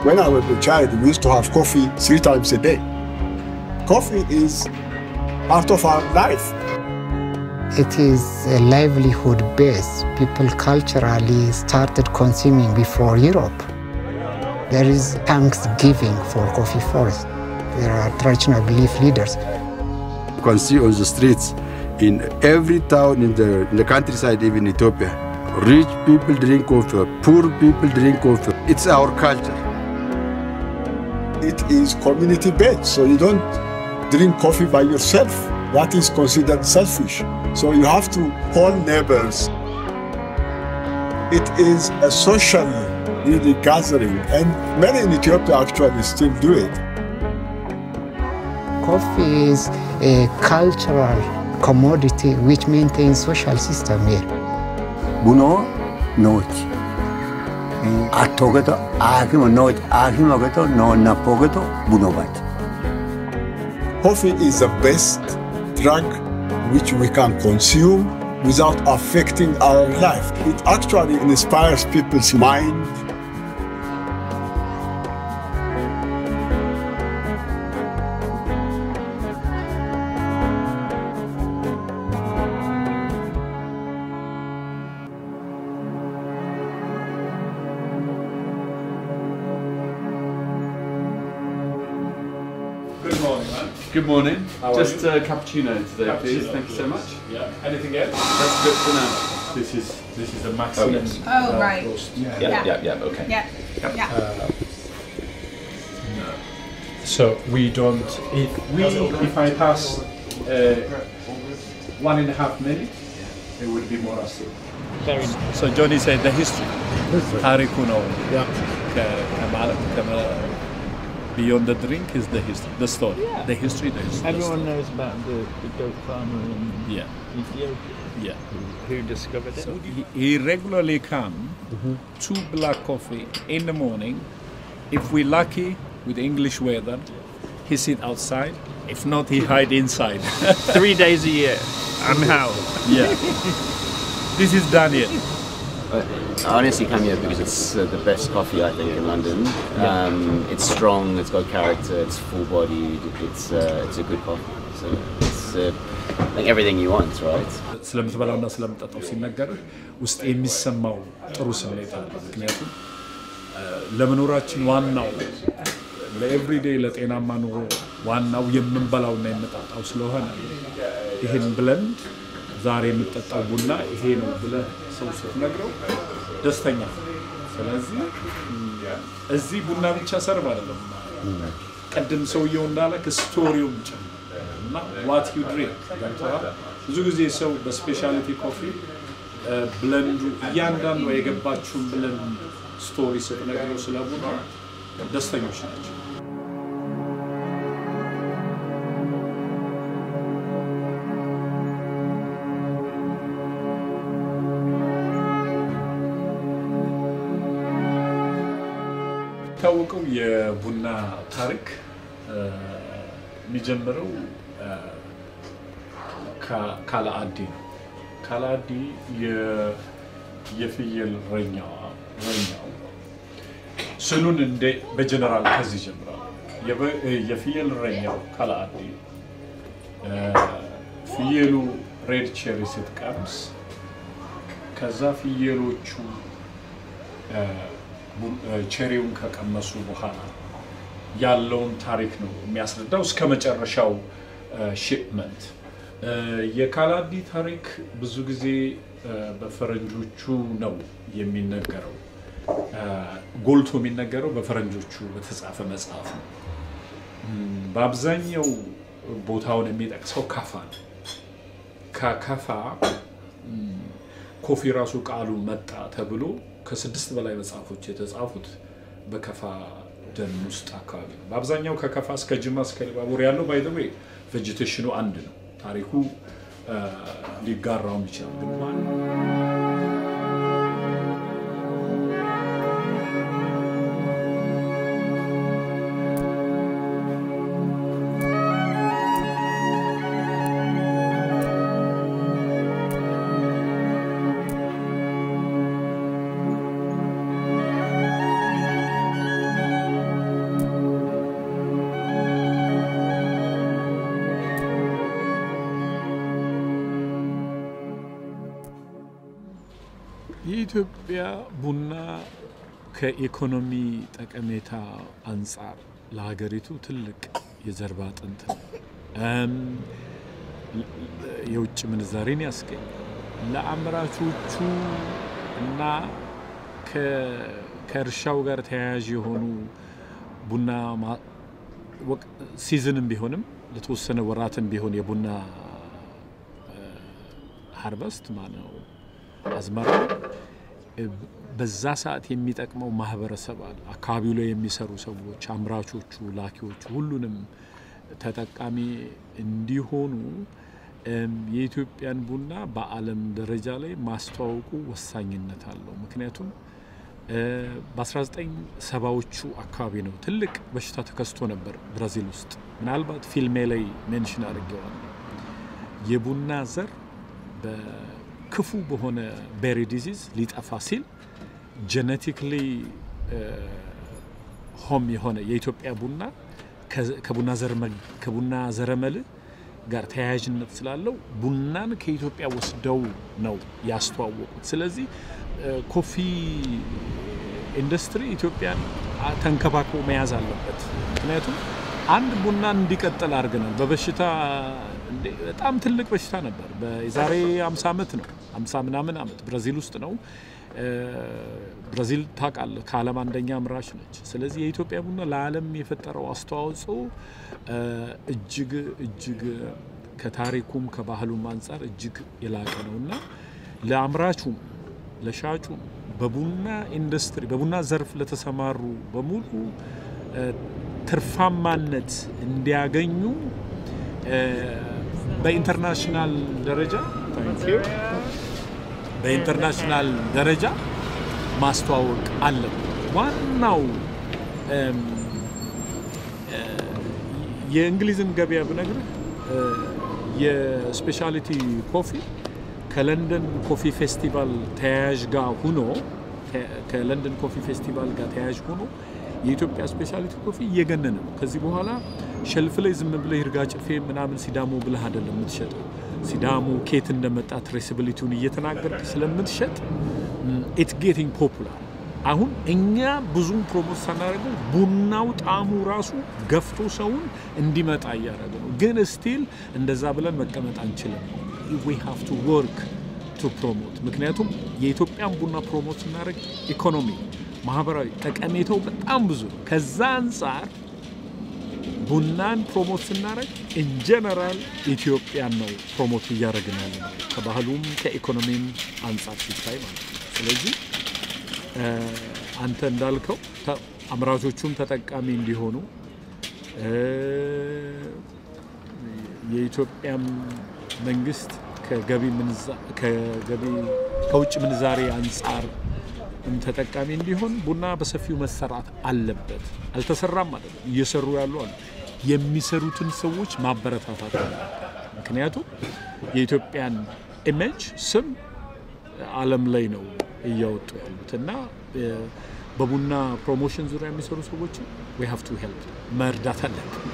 When I was a child, we used to have coffee 3 times a day. Coffee is part of our life. It is a livelihood base. People culturally started consuming before Europe. There is thanksgiving for coffee first. There are traditional belief leaders. You can see on the streets, in every town in the countryside, even Ethiopia, rich people drink coffee, poor people drink coffee. It's our culture. It is community-based, so you don't drink coffee by yourself. That is considered selfish. So you have to call neighbors. It is a social really gathering, and many in Ethiopia actually still do it. Coffee is a cultural commodity which maintains social system here. Buno noch. Atogeto akimo noch akimo geto no napogeto buno bat. Coffee is the best drug which we can consume without affecting our life. It actually inspires people's mind. Good morning, man. Good morning. Just a cappuccino today, please. Thank you so much. Yeah. Anything else? That's good for now. This is a maximum. Oh, right. Roast. Okay. Yeah. Yeah. So we don't. If I pass 1.5 minutes, it would be more acid. So Johnny said the history. Harikuno. Beyond the drink is the history, the story, the history. Everyone knows about the goat farmer in Ethiopia. Yeah. Who discovered it? So he regularly come to black coffee in the morning. If we're lucky with English weather, he sit outside. If not, he hide inside. 3 days a year. I'm how? Yeah. This is Daniel. I honestly come here because it's the best coffee I think in London. It's strong, it's got character, it's full-bodied, it's a good coffee. So it's like everything you want, right? ስለምትበላውና ስለምጠጣው ሲነገር ውስጥ የሚሰማው ጥሩ ስሜት አለ። ምክንያቱም ለመኖራችን ዋናው ለኤቭሪዴይ ለጤናማ ኑሮ ዋናው የምንበላውና የምንጠጣው ስለሆነ ይሄን ብለንድ ዛሬ የምንጠጣው ቡና ይሄ ነው ብለህ ሰው ስትነግረው ደስተኛ። ስለዚህ እዚህ ቡና ብቻ ሰርቭ አይደለም። ቀደም ሰውየው እንዳለ ስቶሪውም ጭምር እና what you drink ብዙ ጊዜ ሰው በስፔሻሊቲ ኮፊ ብለንዱ እያንዳንዱ የገባችሁን ብለንድ ስቶሪ ስትነግረው ስለ ቡና ደስተኞች ናቸው። ታውቀው የቡና ታሪክ የሚጀምረው ካላአዲ ነው። ካላአዲ የፍየል ረኛው ስሉን እንደ በጀነራል ከዚህ ጀምራል። የፍየል ረኛው ካላአዲ ፍየሉ ሬድ ቼሪ ስትቀምስ ከዛ ፍየሎቹ ቼሪውን ከቀመሱ በኋላ ያለውን ታሪክ ነው የሚያስረዳው እስከ መጨረሻው ሺፕመንት። የካላዲ ታሪክ ብዙ ጊዜ በፈረንጆቹ ነው የሚነገረው። ጎልቶ የሚነገረው በፈረንጆቹ በተጻፈ መጽሐፍ ነው። በአብዛኛው ቦታውን የሚጠቅሰው ካፋ ነው። ከካፋ ኮፊ ራሱ ቃሉ መጣ ተብሎ ከ6 በላይ መጽሐፎች የተጻፉት በከፋ ደን ውስጥ አካባቢ ነው። በአብዛኛው ከከፋ እስከ ጅማ እስከ ሊባቡር ያለው ባይ ዘ ዌይ ቬጂቴሽኑ አንድ ነው። ታሪኩ ሊጋራው ይችላል ግን የኢትዮጵያ ቡና ከኢኮኖሚ ጠቀሜታ አንፃር ለሀገሪቱ ትልቅ የጀርባ አጥንት ነው። የውጭ ምንዛሬን ያስገኛል። ለአምራቾቹ እና ከእርሻው ጋር ተያያዥ የሆኑ ቡና ሲዝንም ቢሆንም ለተወሰነ ወራትም ቢሆን የቡና ሃርቨስት ማነው አዝመራ በዛ ሰዓት የሚጠቅመው ማህበረሰብ አለ። አካባቢው ላይ የሚሰሩ ሰዎች፣ አምራቾቹ፣ ላኪዎቹ ሁሉንም ተጠቃሚ እንዲሆኑ የኢትዮጵያን ቡና በዓለም ደረጃ ላይ ማስተዋወቁ ወሳኝነት አለው። ምክንያቱም በ1970ዎቹ አካባቢ ነው ትልቅ በሽታ ተከስቶ ነበር ብራዚል ውስጥ። ምናልባት ፊልሜ ላይ ሜንሽን አድርጌዋለሁ። የቡና ዘር በክፉ በሆነ ቤሪ ዲዚዝ ሊጠፋ ሲል ጄኔቲክሊ ሆም የሆነ የኢትዮጵያ ቡና ከቡና ዘረመል ጋር ተያያዥነት ስላለው ቡናን ከኢትዮጵያ ወስደው ነው ያስተዋወቁት። ስለዚህ ኮፊ ኢንዱስትሪ ኢትዮጵያን ተንከባክቦ መያዝ አለበት። ምክንያቱም አንድ ቡናን እንዲቀጥል አድርገናል። በበሽታ በጣም ትልቅ በሽታ ነበር። በዛሬ 50 ዓመት ነው 50 ምናምን ዓመት ብራዚል ውስጥ ነው። ብራዚል ታውቃለህ ከዓለም አንደኛ አምራች ነች። ስለዚህ የኢትዮጵያ ቡና ለዓለም የፈጠረው አስተዋጽኦ እጅግ ከታሪኩም ከባህሉም አንፃር እጅግ የላቀ ነውና ለአምራቹም ለሻጩም በቡና ኢንዱስትሪ በቡና ዘርፍ ለተሰማሩ በሙሉ ትርፋማነት እንዲያገኙ በኢንተርናሽናል ደረጃ ማስተዋወቅ አለበት። ዋናው የእንግሊዝን ገበያ ብነግርህ የስፔሻሊቲ ኮፊ ከለንደን ኮፊ ፌስቲቫል ተያያዥ ጋር ሆኖ የኢትዮጵያ ስፔሻሊቲ ኮፊ እየገነነ ነው። ከዚህ በኋላ ሸልፍ ላይ ዝም ብለህ ይርጋ ጭፌ ምናምን ሲዳሞ ብለህ አይደለም የምትሸጠው። ሲዳሞ ኬት እንደመጣ ትሬሲቢሊቲውን እየተናገርክ ስለምትሸጥ ኢት ጌቲንግ ፖፑላር። አሁን እኛ ብዙም ፕሮሞት ሳናደርገው ቡናው ጣዕሙ ራሱ ገፍቶ ሰውን እንዲመጣ እያደረገ ነው። ግን ስቲል እንደዛ ብለን መቀመጥ አንችልም። we have to work to promote። ምክንያቱም የኢትዮጵያን ቡና ፕሮሞት ስናደርግ ኢኮኖሚ ማህበራዊ ጠቀሜታው በጣም ብዙ ነው። ከዛ አንፃር ቡናን ፕሮሞት ስናደርግ in general ኢትዮጵያን ነው ፕሮሞት እያደረግን ያለነው ከባህሉም ከኢኮኖሚም አንፃር ሲታይ ማለት ነው። ስለዚህ አንተ እንዳልከው አምራቾቹም ተጠቃሚ እንዲሆኑ የኢትዮጵያ መንግስት ከውጭ ምንዛሬ አንፃር ተጠቃሚ እንዲሆን ቡና በሰፊው መሰራት አለበት። አልተሰራም ማለት ነው። እየሰሩ ያሉ አሉ። የሚሰሩትን ሰዎች ማበረታታት አለበት። ምክንያቱም የኢትዮጵያን ኢሜጅ ስም ዓለም ላይ ነው እያወጡ ያሉትና በቡና ፕሮሞሽን ዙሪያ የሚሰሩ ሰዎች we have to help መርዳት አለብን።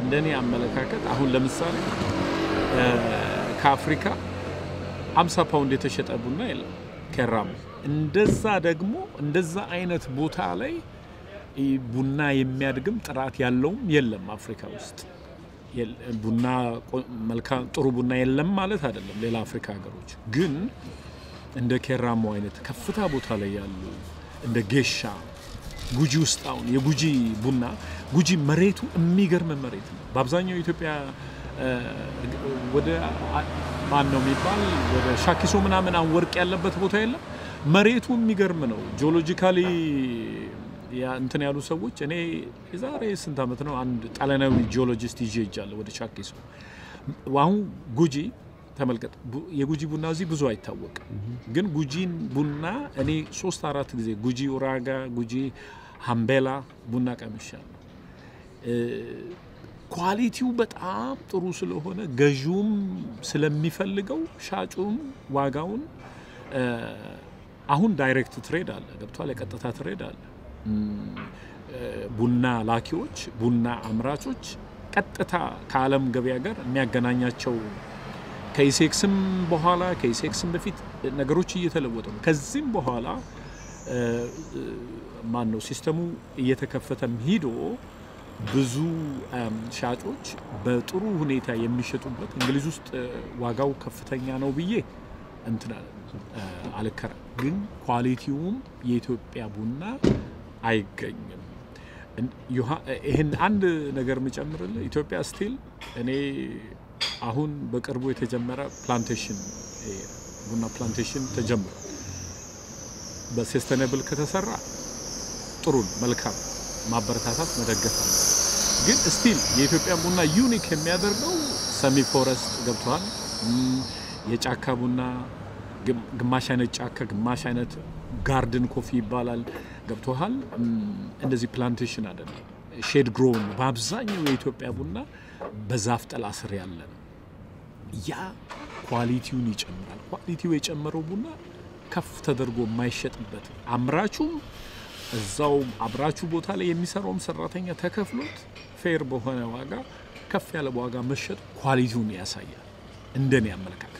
እንደኔ አመለካከት አሁን ለምሳሌ ከአፍሪካ 50 ፓውንድ የተሸጠ ቡና የለም ከራም። እንደዛ አይነት ቦታ ላይ ቡና የሚያድግም ጥራት ያለውም የለም አፍሪካ ውስጥ ቡና መልካም ጥሩ ቡና የለም ማለት አይደለም ሌላ አፍሪካ ሀገሮች ግን እንደ ኬራሞ አይነት ከፍታ ቦታ ላይ ያሉ እንደ ጌሻ ጉጂ ውስጥ አሁን የጉጂ ቡና ጉጂ መሬቱ የሚገርም መሬት ነው በአብዛኛው ኢትዮጵያ ወደ ማን ነው የሚባል ወደ ሻኪሶ ምናምን ወርቅ ያለበት ቦታ የለም መሬቱ የሚገርም ነው ጂኦሎጂካሊ ያ እንትን ያሉ ሰዎች እኔ የዛሬ ስንት አመት ነው አንድ ጣሊያናዊ ጂኦሎጂስት ይዤጃለሁ ወደ ሻኪሶ አሁን ጉጂ ተመልከት የጉጂ ቡና እዚህ ብዙ አይታወቅም ግን ጉጂን ቡና እኔ 3-4 ጊዜ ጉጂ ኡራጋ ጉጂ ሃምቤላ ቡና ቀምሻለሁ ኳሊቲው በጣም ጥሩ ስለሆነ ገዢውም ስለሚፈልገው ሻጩም ዋጋውን አሁን ዳይሬክት ትሬድ አለ ገብቷል የቀጥታ ትሬድ አለ ቡና ላኪዎች ቡና አምራቾች ቀጥታ ከዓለም ገበያ ጋር የሚያገናኛቸው ከኢሴክስም በኋላ ከኢሴክስም በፊት ነገሮች እየተለወጡ ነው ከዚህም በኋላ ማን ነው ሲስተሙ እየተከፈተም ሄዶ ብዙ ሻጮች በጥሩ ሁኔታ የሚሸጡበት እንግሊዝ ውስጥ ዋጋው ከፍተኛ ነው ብዬ እንትና አልከራ ግን ኳሊቲውም የኢትዮጵያ ቡና አይገኝም ይሄን አንድ ነገር መጨመርልህ ኢትዮጵያ ስቲል እኔ አሁን በቅርቡ የተጀመረ ፕላንቴሽን ቡና ፕላንቴሽን ተጀምሯል በሰስተኔብል ከተሰራ ጥሩ መልካም ማበረታታት መደገፍ አለ ግን ስቲል የኢትዮጵያ ቡና ዩኒክ የሚያደርገው ሰሚ ፎረስት ገብቷል የጫካ ቡና ግማሽ አይነት ጫካ ግማሽ አይነት ጋርደን ኮፊ ይባላል ገብቷል እንደዚህ ፕላንቴሽን አይደለም ሼድ ግሮውን በአብዛኛው የኢትዮጵያ ቡና በዛፍ ጥላ ስር ያለ ነው ያ ኳሊቲውን ይጨምራል ኳሊቲው የጨመረው ቡና ከፍ ተደርጎ የማይሸጥበት አምራቹም እዛው አብራቹ ቦታ ላይ የሚሰራውም ሰራተኛ ተከፍሎት ፌር በሆነ ዋጋ ከፍ ያለ ዋጋ መሸጥ ኳሊቲውን ያሳያል እንደኔ አመለካከት